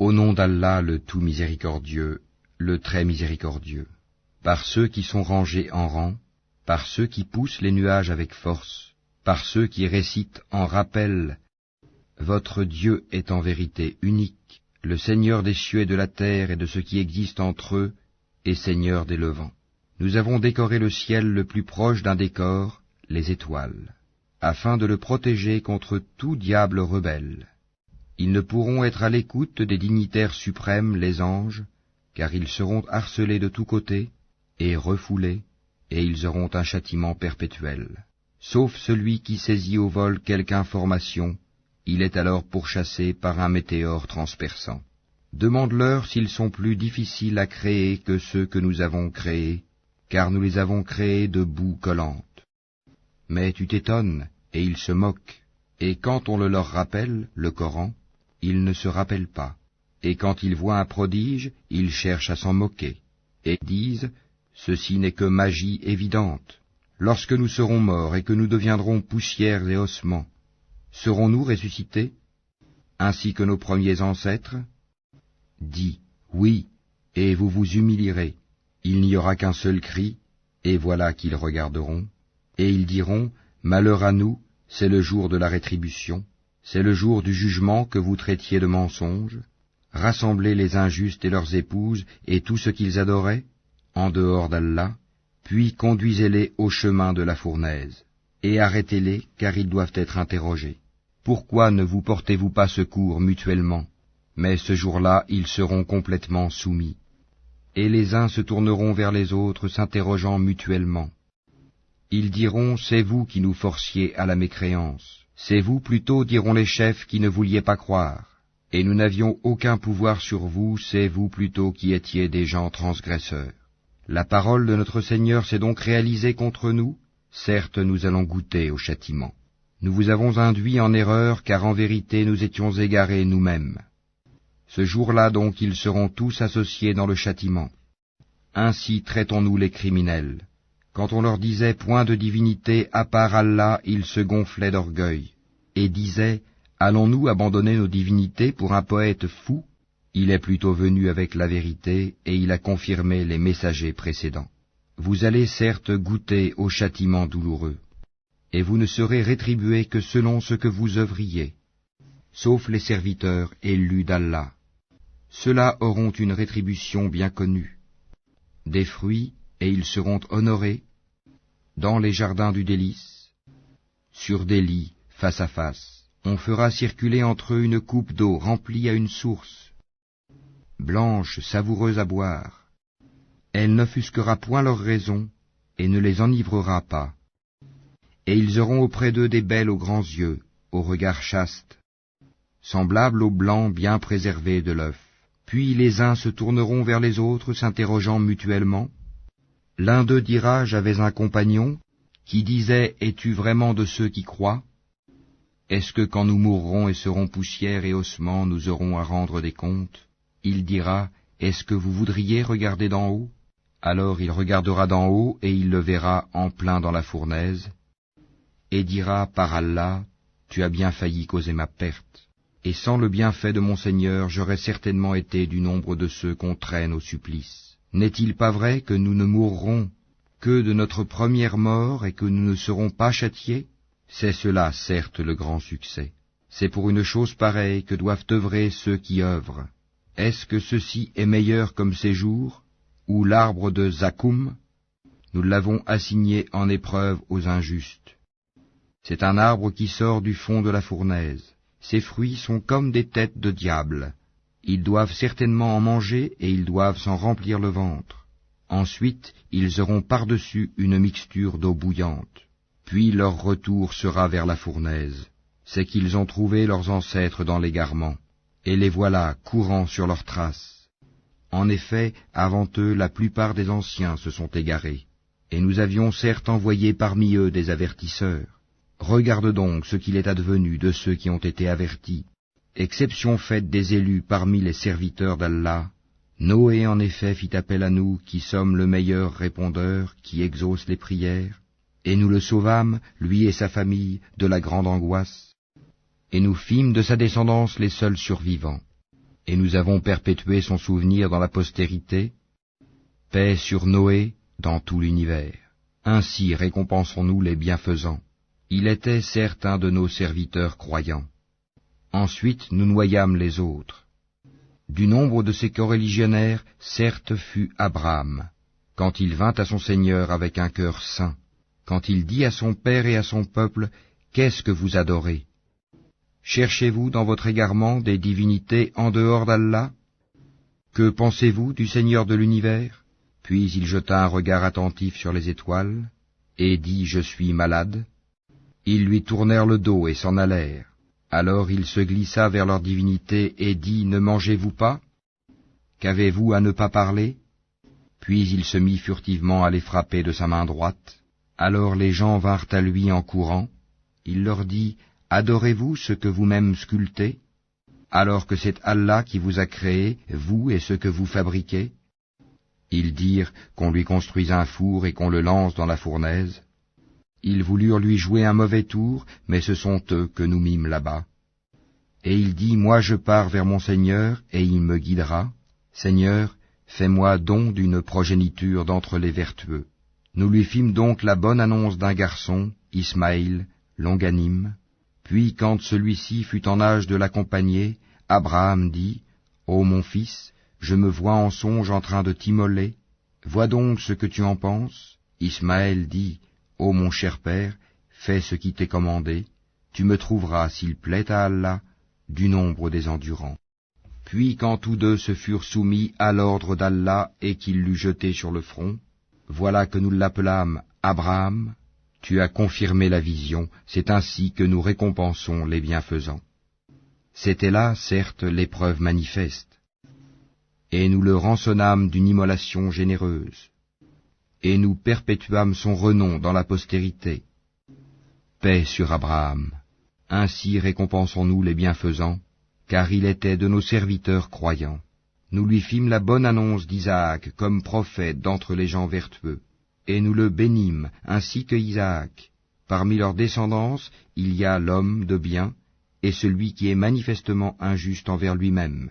Au nom d'Allah le tout miséricordieux, le très miséricordieux. Par ceux qui sont rangés en rang, par ceux qui poussent les nuages avec force, par ceux qui récitent en rappel. Votre Dieu est en vérité unique, le Seigneur des cieux et de la terre et de ce qui existe entre eux, et Seigneur des levants. Nous avons décoré le ciel le plus proche d'un décor, les étoiles, afin de le protéger contre tout diable rebelle. Ils ne pourront être à l'écoute des dignitaires suprêmes, les anges, car ils seront harcelés de tous côtés, et refoulés, et ils auront un châtiment perpétuel. Sauf celui qui saisit au vol quelque information, il est alors pourchassé par un météore transperçant. Demande-leur s'ils sont plus difficiles à créer que ceux que nous avons créés, car nous les avons créés de boue collante. Mais tu t'étonnes, et ils se moquent, et quand on le leur rappelle, le Coran, ils ne se rappellent pas, et quand ils voient un prodige, ils cherchent à s'en moquer, et disent, ceci n'est que magie évidente. Lorsque nous serons morts et que nous deviendrons poussière et ossements, serons-nous ressuscités, ainsi que nos premiers ancêtres? Dis, oui, et vous vous humilierez. Il n'y aura qu'un seul cri, et voilà qu'ils regarderont, et ils diront, malheur à nous, c'est le jour de la rétribution, c'est le jour du jugement que vous traitiez de mensonge. Rassemblez les injustes et leurs épouses et tout ce qu'ils adoraient, en dehors d'Allah, puis conduisez-les au chemin de la fournaise, et arrêtez-les, car ils doivent être interrogés. Pourquoi ne vous portez-vous pas secours mutuellement? Mais ce jour-là, ils seront complètement soumis. Et les uns se tourneront vers les autres, s'interrogeant mutuellement. Ils diront, c'est vous qui nous forciez à la mécréance. C'est vous plutôt, diront les chefs, qui ne vouliez pas croire. Et nous n'avions aucun pouvoir sur vous, c'est vous plutôt qui étiez des gens transgresseurs. La parole de notre Seigneur s'est donc réalisée contre nous. Certes, nous allons goûter au châtiment. Nous vous avons induits en erreur, car en vérité nous étions égarés nous-mêmes. Ce jour-là donc ils seront tous associés dans le châtiment. Ainsi traitons-nous les criminels. Quand on leur disait point de divinité à part Allah, ils se gonflaient d'orgueil, et disaient, allons-nous abandonner nos divinités pour un poète fou? Il est plutôt venu avec la vérité, et il a confirmé les messagers précédents. Vous allez certes goûter au châtiment douloureux, et vous ne serez rétribués que selon ce que vous œuvriez, sauf les serviteurs élus d'Allah. Ceux-là auront une rétribution bien connue, des fruits, et ils seront honorés, dans les jardins du délice, sur des lits, face à face. On fera circuler entre eux une coupe d'eau remplie à une source, blanche, savoureuse à boire. Elle n'offusquera point leur raison, et ne les enivrera pas. Et ils auront auprès d'eux des belles aux grands yeux, au regard chaste, semblables au blanc bien préservé de l'œuf. Puis les uns se tourneront vers les autres, s'interrogeant mutuellement. L'un d'eux dira, j'avais un compagnon, qui disait, es-tu vraiment de ceux qui croient? Est-ce que quand nous mourrons et serons poussière et ossements, nous aurons à rendre des comptes? Il dira, est-ce que vous voudriez regarder d'en haut? Alors il regardera d'en haut et il le verra en plein dans la fournaise, et dira, par Allah, tu as bien failli causer ma perte. Et sans le bienfait de mon Seigneur, j'aurais certainement été du nombre de ceux qu'on traîne au supplice. N'est-il pas vrai que nous ne mourrons que de notre première mort et que nous ne serons pas châtiés? C'est cela, certes, le grand succès. C'est pour une chose pareille que doivent œuvrer ceux qui œuvrent. Est-ce que ceci est meilleur comme séjour, ou l'arbre de Zakoum? Nous l'avons assigné en épreuve aux injustes. C'est un arbre qui sort du fond de la fournaise. Ses fruits sont comme des têtes de diable. Ils doivent certainement en manger et ils doivent s'en remplir le ventre. Ensuite, ils auront par-dessus une mixture d'eau bouillante. Puis leur retour sera vers la fournaise. C'est qu'ils ont trouvé leurs ancêtres dans l'égarement, et les voilà courant sur leurs traces. En effet, avant eux, la plupart des anciens se sont égarés, et nous avions certes envoyé parmi eux des avertisseurs. Regarde donc ce qu'il est advenu de ceux qui ont été avertis. Exception faite des élus parmi les serviteurs d'Allah, Noé en effet fit appel à nous qui sommes le meilleur répondeur qui exauce les prières, et nous le sauvâmes, lui et sa famille, de la grande angoisse, et nous fîmes de sa descendance les seuls survivants. et nous avons perpétué son souvenir dans la postérité. Paix sur Noé dans tout l'univers. Ainsi récompensons-nous les bienfaisants. Il était certes un de nos serviteurs croyants. Ensuite nous noyâmes les autres. Du nombre de ces coreligionnaires, certes fut Abraham, quand il vint à son Seigneur avec un cœur saint, quand il dit à son père et à son peuple, « Qu'est-ce que vous adorez? Cherchez-vous dans votre égarement des divinités en dehors d'Allah? Que pensez-vous du Seigneur de l'univers ?» Puis il jeta un regard attentif sur les étoiles, et dit, « Je suis malade. » Ils lui tournèrent le dos et s'en allèrent. Alors il se glissa vers leur divinité et dit, « Ne mangez-vous pas? Qu'avez-vous à ne pas parler ?» Puis il se mit furtivement à les frapper de sa main droite. Alors les gens vinrent à lui en courant. Il leur dit, « Adorez-vous ce que vous-même sculptez, alors que c'est Allah qui vous a créé, vous et ce que vous fabriquez ?» Ils dirent qu'on lui construise un four et qu'on le lance dans la fournaise. Ils voulurent lui jouer un mauvais tour, mais ce sont eux que nous mîmes là-bas. Et il dit, « Moi je pars vers mon Seigneur, et il me guidera. Seigneur, fais-moi don d'une progéniture d'entre les vertueux. » Nous lui fîmes donc la bonne annonce d'un garçon, Ismaïl, longanime. Puis quand celui-ci fut en âge de l'accompagner, Abraham dit, « Ô mon fils, je me vois en songe en train de t'immoler. Vois donc ce que tu en penses. » Ismaël dit, « Ô mon cher père, fais ce qui t'est commandé. Tu me trouveras, s'il plaît à Allah, du nombre des endurants. » Puis quand tous deux se furent soumis à l'ordre d'Allah et qu'il l'eut jeté sur le front, voilà que nous l'appelâmes Abraham. Tu as confirmé la vision, c'est ainsi que nous récompensons les bienfaisants. C'était là, certes, l'épreuve manifeste. Et nous le rançonnâmes d'une immolation généreuse. Et nous perpétuâmes son renom dans la postérité. Paix sur Abraham. Ainsi récompensons-nous les bienfaisants, car il était de nos serviteurs croyants. Nous lui fîmes la bonne annonce d'Isaac comme prophète d'entre les gens vertueux, et nous le bénîmes ainsi que Isaac. Parmi leur descendance, il y a l'homme de bien, et celui qui est manifestement injuste envers lui-même.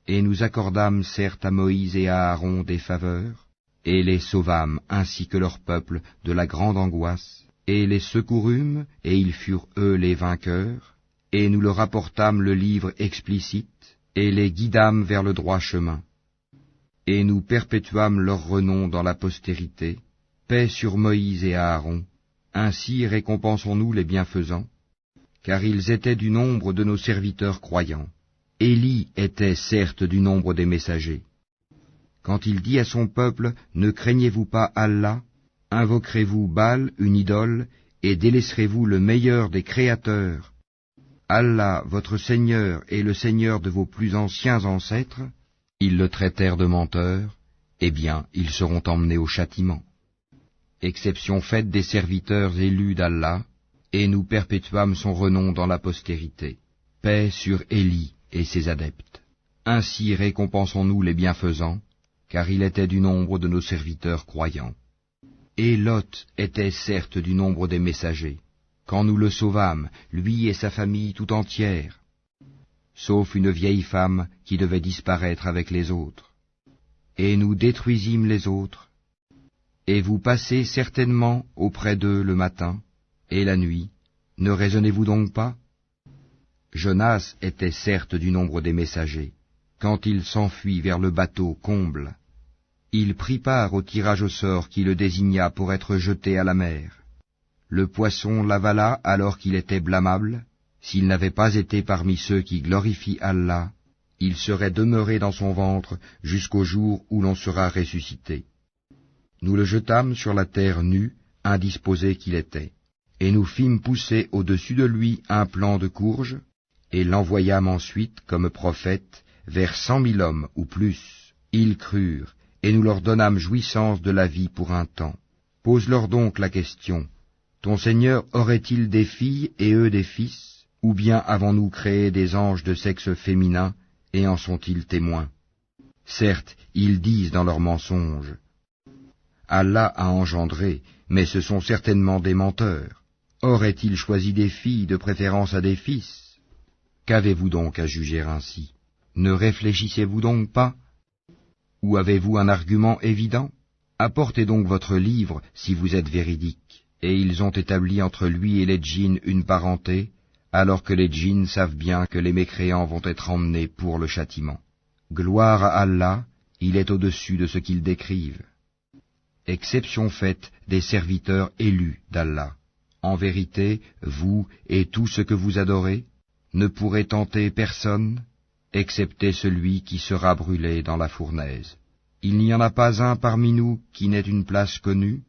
Et nous accordâmes certes à Moïse et à Aaron des faveurs, et les sauvâmes ainsi que leur peuple de la grande angoisse, et les secourûmes, et ils furent eux les vainqueurs, et nous leur apportâmes le livre explicite, et les guidâmes vers le droit chemin. Et nous perpétuâmes leur renom dans la postérité, paix sur Moïse et Aaron, ainsi récompensons-nous les bienfaisants, car ils étaient du nombre de nos serviteurs croyants. Élie était certes du nombre des messagers. Quand il dit à son peuple, « Ne craignez-vous pas Allah, invoquerez-vous Baal, une idole, et délaisserez-vous le meilleur des créateurs. Allah, votre Seigneur, est le Seigneur de vos plus anciens ancêtres. » Ils le traitèrent de menteur, eh bien, ils seront emmenés au châtiment. Exception faite des serviteurs élus d'Allah, et nous perpétuâmes son renom dans la postérité. Paix sur Élie et ses adeptes. Ainsi récompensons-nous les bienfaisants, car il était du nombre de nos serviteurs croyants. Et Lot était certes du nombre des messagers, quand nous le sauvâmes, lui et sa famille tout entière, sauf une vieille femme qui devait disparaître avec les autres. Et nous détruisîmes les autres, et vous passez certainement auprès d'eux le matin et la nuit, ne raisonnez-vous donc pas? Jonas était certes du nombre des messagers. Quand il s'enfuit vers le bateau comble, il prit part au tirage au sort qui le désigna pour être jeté à la mer. Le poisson l'avala alors qu'il était blâmable. S'il n'avait pas été parmi ceux qui glorifient Allah, il serait demeuré dans son ventre jusqu'au jour où l'on sera ressuscité. Nous le jetâmes sur la terre nue, indisposé qu'il était, et nous fîmes pousser au-dessus de lui un plant de courge, et l'envoyâmes ensuite comme prophète vers 100 000 hommes ou plus. Ils crurent, et nous leur donnâmes jouissance de la vie pour un temps. Pose-leur donc la question, ton Seigneur aurait-il des filles et eux des fils, ou bien avons-nous créé des anges de sexe féminin, et en sont-ils témoins? Certes, ils disent dans leurs mensonges, Allah a engendré, mais ce sont certainement des menteurs. Aurait-il choisi des filles de préférence à des fils? Qu'avez-vous donc à juger ainsi? Ne réfléchissez-vous donc pas? Ou avez-vous un argument évident? Apportez donc votre livre si vous êtes véridique. Et ils ont établi entre lui et les djinns une parenté, alors que les djinns savent bien que les mécréants vont être emmenés pour le châtiment. Gloire à Allah, il est au-dessus de ce qu'ils décrivent. Exception faite des serviteurs élus d'Allah. En vérité, vous et tout ce que vous adorez ne pourrez tenter personne, excepté celui qui sera brûlé dans la fournaise. Il n'y en a pas un parmi nous qui n'ait une place connue.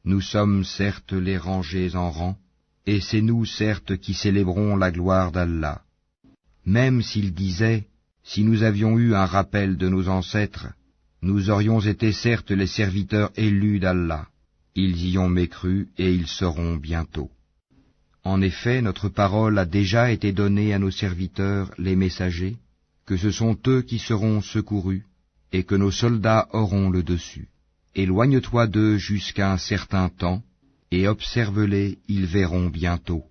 Nous sommes certes les rangés en rang, et c'est nous certes qui célébrons la gloire d'Allah. Même s'ils disaient, si nous avions eu un rappel de nos ancêtres, nous aurions été certes les serviteurs élus d'Allah. Ils y ont mécru et ils sauront bientôt. En effet, notre parole a déjà été donnée à nos serviteurs, les messagers, que ce sont eux qui seront secourus, et que nos soldats auront le dessus. Éloigne-toi d'eux jusqu'à un certain temps, et observe-les, ils verront bientôt.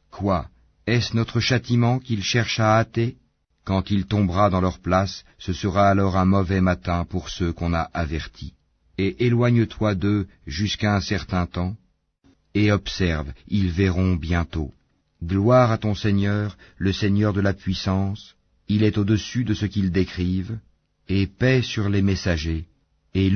Quoi? Est-ce notre châtiment qu'ils cherchent à hâter? Quand il tombera dans leur place, ce sera alors un mauvais matin pour ceux qu'on a avertis. Et éloigne-toi d'eux jusqu'à un certain temps, et observe, ils verront bientôt. Gloire à ton Seigneur, le Seigneur de la puissance, il est au-dessus de ce qu'ils décrivent, et paix sur les messagers, et